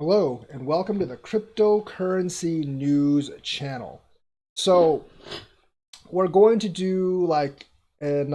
Hello and welcome to the cryptocurrency news channel. So we're going to do like an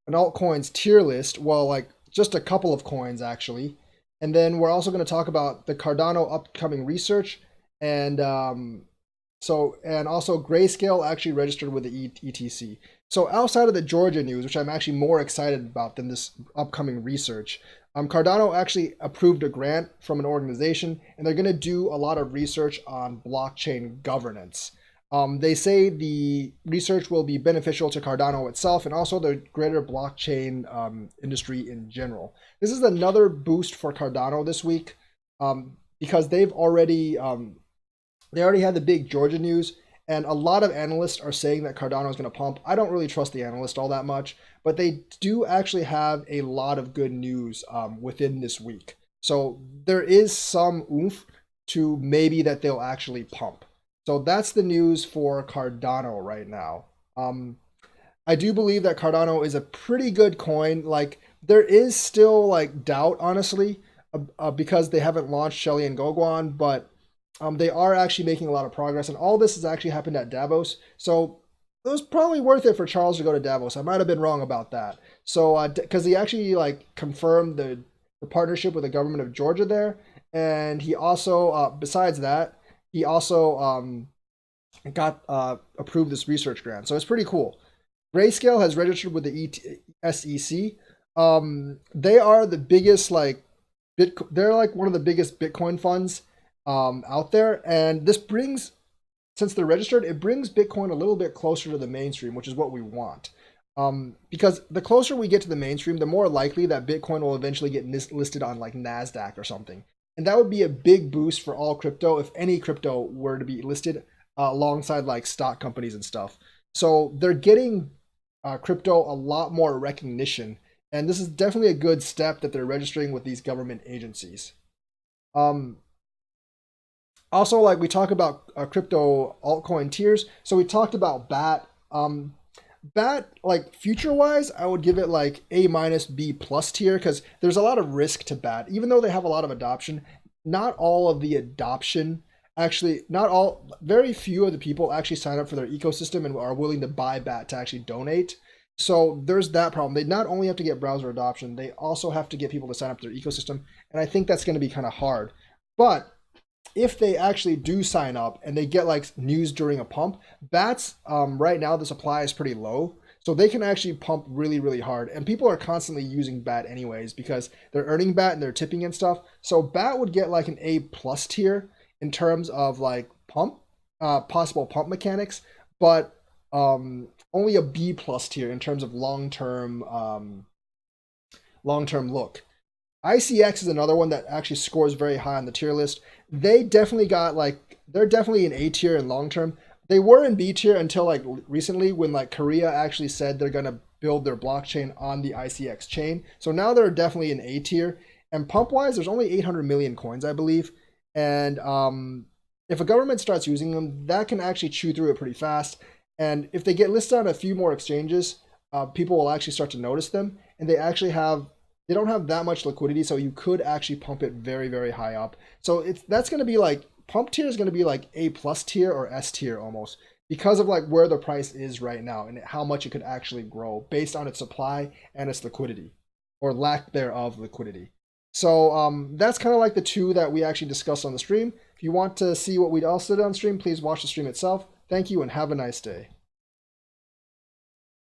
altcoins tier list. Well, like just a couple of coins actually, and then we're also going to talk about the Cardano upcoming research and and also Grayscale actually registered with the ETC. So outside of the Georgia news, which I'm actually more excited about than this upcoming research, Cardano actually approved a grant from an organization, and they're going to do a lot of research on blockchain governance. They say the research will be beneficial to Cardano itself and also the greater blockchain industry in general. This is another boost for Cardano this week because they already had the big Georgia news, and a lot of analysts are saying that Cardano is going to pump. I don't really trust the analyst all that much, but they do actually have a lot of good news within this week. So there is some oomph to maybe that they'll actually pump. So that's the news for Cardano right now. I do believe that Cardano is a pretty good coin. Like there is still like doubt, honestly, because they haven't launched Shelly and Goguan, but they are actually making a lot of progress, and all this has actually happened at Davos. So it was probably worth it for Charles to go to Davos. I might have been wrong about that. So because he actually like confirmed the partnership with the government of Georgia there, and he also besides that he also got approved this research grant. So it's pretty cool. Grayscale has registered with the SEC. They are the biggest they're like one of the biggest Bitcoin funds out there, and this brings, since they're registered, it brings Bitcoin a little bit closer to the mainstream, which is what we want. Because the closer we get to the mainstream, the more likely that Bitcoin will eventually get listed on like Nasdaq or something, and that would be a big boost for all crypto if any crypto were to be listed alongside like stock companies and stuff. So they're getting crypto a lot more recognition, and this is definitely a good step that they're registering with these government agencies. Um, Also, like we talk about crypto altcoin tiers, so we talked about BAT. BAT, like future wise, I would give it like A minus B plus tier because there's a lot of risk to BAT. Even though they have a lot of adoption, not all of the adoption actually, not all, very few of the people actually sign up for their ecosystem and are willing to buy BAT to actually donate. So there's that problem. They not only have to get browser adoption, they also have to get people to sign up to their ecosystem, and I think that's going to be kind of hard. But if they actually do sign up and they get like news during a pump, bats right now the supply is pretty low. So they can actually pump really, really hard. And people are constantly using BAT anyways because they're earning BAT and they're tipping and stuff. So BAT would get like an A plus tier in terms of like pump, possible pump mechanics, but only a B plus tier in terms of long term look. ICX is another one that actually scores very high on the tier list. They definitely got like they're definitely in A tier in long term. They were in B tier until like recently when like Korea actually said they're gonna build their blockchain on the ICX chain. So now they're definitely in A tier. And pump wise, there's only 800 million coins, I believe. And if a government starts using them, that can actually chew through it pretty fast. And if they get listed on a few more exchanges, people will actually start to notice them. And they don't have that much liquidity, so you could actually pump it very, very high up. So that's going to be like pump tier is going to be like A plus tier or S tier almost because of like where the price is right now and how much it could actually grow based on its supply and its liquidity or lack thereof liquidity. So that's kind of like the two that we actually discussed on the stream. If you want to see what we also did on stream, please watch the stream itself. Thank you and have a nice day.